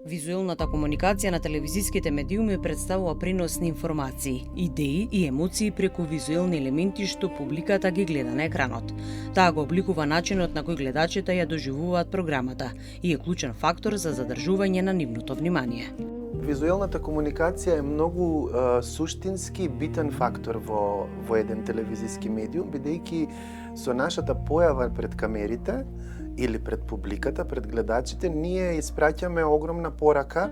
Визуелната комуникација на телевизиските медиуми представува пренос на информации, идеи и емоции преку визуелни елементи што публиката ги гледа на екранот. Таа го обликува начинот на кој гледачите ја доживуваат програмата и е клучен фактор за задржување на нивното внимание. Визуелната комуникација е многу суштински битен фактор во еден телевизиски медиум, бидејќи со нашата појава пред камерите или пред публиката, пред гледачите, ние испраќаме огромна порака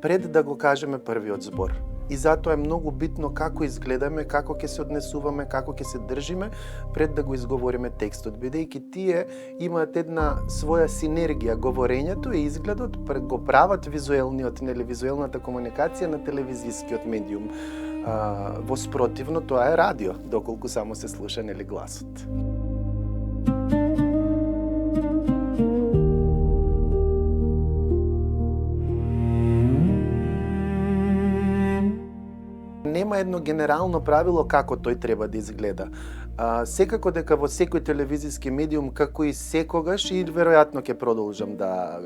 пред да го кажеме првиот збор. И затоа е многу битно како изгледаме, како ќе се однесуваме, како ќе се држиме пред да го изговориме текстот, бидејќи тие имаат една своја синергија, говорењето и изгледот го прават визуелната комуникација на телевизискиот медиум. Во спротивно тоа е радио, доколку само се слуша гласот. Нема едно генерално правило како тој треба да изгледа. Секако дека во секој телевизиски медиум, како и секогаш, и веројатно ќе продолжам да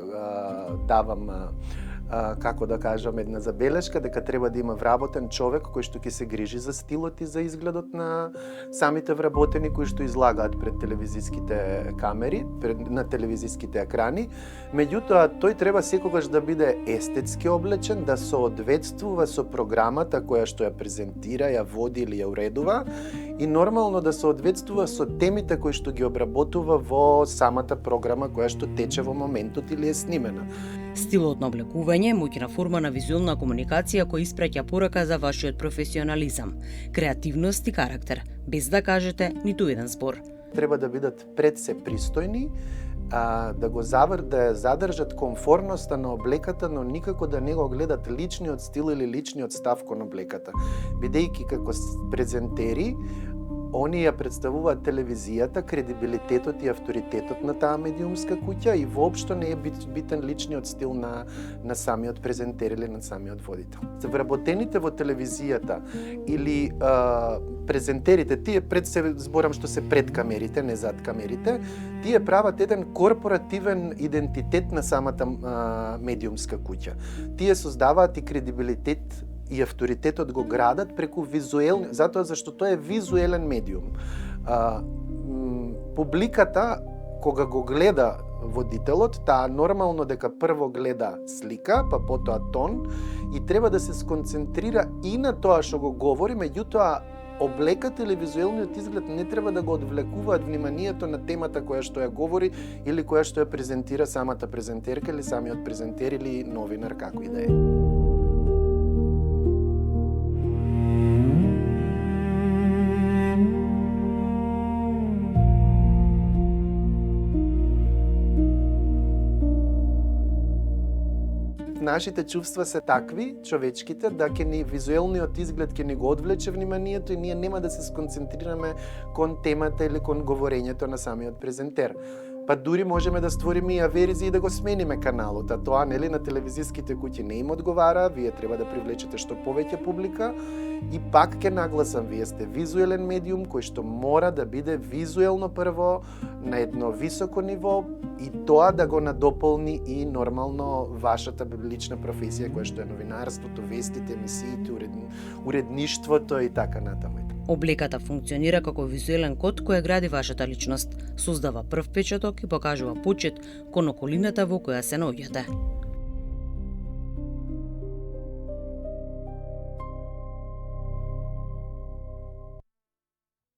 давам како да кажам, една забелешка, дека треба да има вработен човек кој што ќе се грижи за стилот и за изгледот на самите вработени кои што излагаат пред телевизиските камери, на телевизиските екрани. Меѓутоа, тој треба секогаш да биде естетски облечен, да соодветствува со програмата која што ја презентира, ја води или ја уредува и нормално да соодветствува со темите кои што ги обработува во самата програма која што тече во моментот или е снимена. Стилот на облекување е моќна форма на визуелна комуникација која испраќа порака за вашиот професионализам, креативност и карактер, без да кажете ниту еден збор. Треба да бидат пред се пристојни, да ја задржат комфорноста на облеката, но никако да не го гледат личниот стил или личниот став кон облеката. Бидејќи како презентери, они ја представуваат телевизијата, кредибилитетот и авторитетот на таа медиумска куќа и воопшто не е битен личниот стил на самиот презентер или на самиот водител. Вработените во телевизијата или презентерите, тие пред се зборам што се пред камерите, не зад камерите, тие прават еден корпоративен идентитет на самата медиумска куќа. Тие создаваат и кредибилитет и авторитетот го градат преку визуелни, затоа зашто тоа е визуелен медиум. Публиката, кога го гледа водителот, таа нормално дека прво гледа слика, па потоа тон и треба да се сконцентрира и на тоа што го говори, меѓутоа облеката или визуелниот изглед не треба да го одвлекуваат вниманието на темата која што ја говори или која што ја презентира самата презентерка или самиот презентер или новинар, како и да е. Нашите чувства се такви, човечките, да визуелниот изглед ќе ни го одвлече вниманието и ние нема да се сконцентрираме кон темата или кон говорењето на самиот презентер. Па дури можеме да створиме и верзии и да го смениме каналот, а тоа нели на телевизиските куќи не им одговара, вие треба да привлечете што повеќе публика и пак ќе нагласам, вие сте визуелен медиум кој што мора да биде визуелно прво на едно високо ниво и тоа да го надополни и нормално вашата лична професија која што е новинарството, вестите, емисиите, уредништвото и така натаму. Облеката функционира како визуелен код кој гради вашата личност, создава прв печаток и покажува почит кон околината во која се наоѓате.